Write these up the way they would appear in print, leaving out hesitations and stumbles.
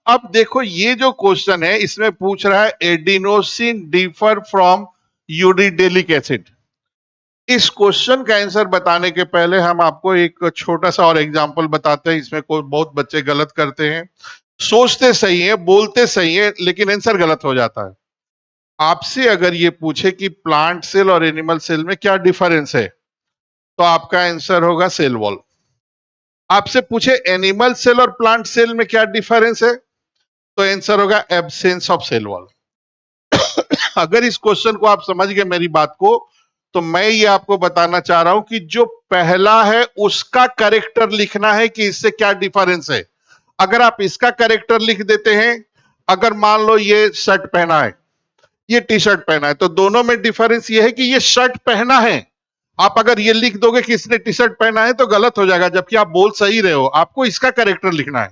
अब देखो ये जो क्वेश्चन है इसमें पूछ रहा है adenosine differ from uridylic acid. इस क्वेश्चन का आंसर बताने के पहले हम आपको एक छोटा सा और एग्जांपल बताते हैं। इसमें कोई बहुत बच्चे गलत करते हैं, सोचते सही है, बोलते सही है, लेकिन आंसर गलत हो जाता है। आपसे अगर ये पूछे कि प्लांट सेल और एनिमल सेल में क्या डिफरेंस है, तो आपका आंसर होगा सेल वॉल। आपसे पूछे एनिमल सेल और प्लांट सेल में क्या डिफरेंस है, तो आंसर होगा एब्सेंस ऑफ सेल वॉल। अगर इस क्वेश्चन को आप समझ गए मेरी बात को, तो मैं ये आपको बताना चाह रहा हूं कि जो पहला है उसका करेक्टर लिखना है कि इससे क्या डिफरेंस है। अगर आप इसका करेक्टर लिख देते हैं, अगर मान लो ये शर्ट पहना है, ये टी शर्ट पहना है, तो दोनों में डिफरेंस ये है कि ये शर्ट पहना है। आप अगर ये लिख दोगे कि इसने टी शर्ट पहना है तो गलत हो जाएगा, जबकि आप बोल सही रहे हो, आपको इसका करेक्टर लिखना है।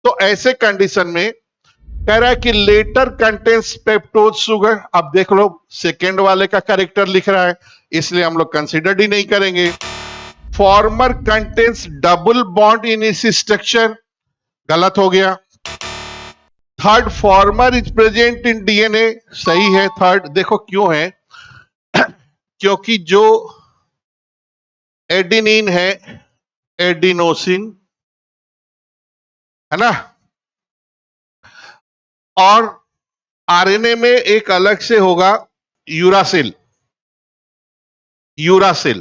तो ऐसे कंडीशन में कह रहा है कि लेटर कंटेन्स पेप्टोज शुगर। अब देख लो सेकेंड वाले का करेक्टर लिख रहा है, इसलिए हम लोग कंसिडर ही नहीं करेंगे। Farmer contains double bond in इस स्ट्रक्चर, गलत हो गया। Third, farmer is present in DNA, सही है थर्ड। देखो क्यों है, क्योंकि जो एडिनिन है, एडिनोसिन है ना, और आरएनए में एक अलग से होगा यूरासिल। यूरासिल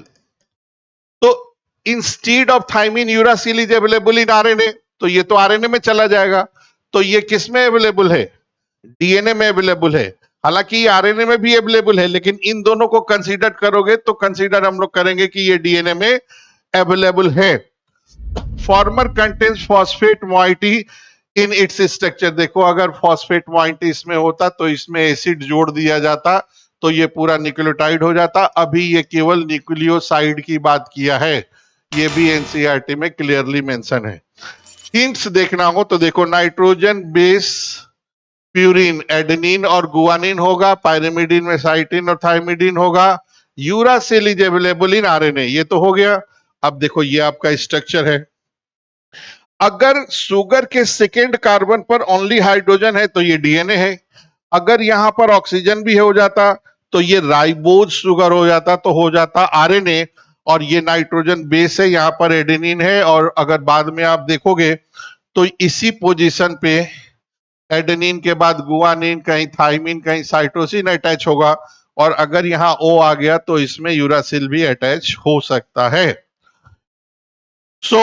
तो instead of thymine uracil is available in RNA, तो ये तो आरएनए में चला जाएगा। तो ये किस में अवेलेबल है, डीएनए में अवेलेबल है। हालांकि ये आरएनए में भी अवेलेबल है, लेकिन इन दोनों को कंसीडर करोगे तो कंसीडर हम लोग करेंगे कि ये डीएनए में अवेलेबल है। Farmer contains phosphate moiety in its structure. देखो अगर फॉस्फेट मॉइटी इसमें होता तो इसमें एसिड जोड़ दिया जाता, तो ये पूरा न्यूक्लियोटाइड हो जाता। अभी ये केवल न्यूक्लियोसाइड की बात किया है, ये भी एनसीईआरटी में क्लियरली मेंशन है। हिंट्स देखना हो तो देखो, नाइट्रोजन बेस प्यूरिन एडेनिन और गुआनिन होगा, पायरिमिडिन में साइटिन और थाइमिडिन होगा, uracil is available in RNA, ये तो हो गया। अब देखो ये आपका स्ट्रक्चर है। अगर शुगर के सेकेंड कार्बन पर ओनली हाइड्रोजन है तो ये डीएनए है। अगर यहां पर ऑक्सीजन भी हो जाता तो ये राइबोज शुगर हो जाता, तो हो जाता आरएनए। और ये नाइट्रोजन बेस है, यहां पर एडेनिन है, और अगर बाद में आप देखोगे तो इसी पोजीशन पे एडेनिन के बाद गुआनिन, कहीं थाइमिन, कहीं साइटोसिन अटैच होगा, और अगर यहां ओ आ गया तो इसमें यूरासिल भी अटैच हो सकता है। So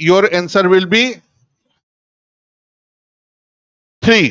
your answer will be 3।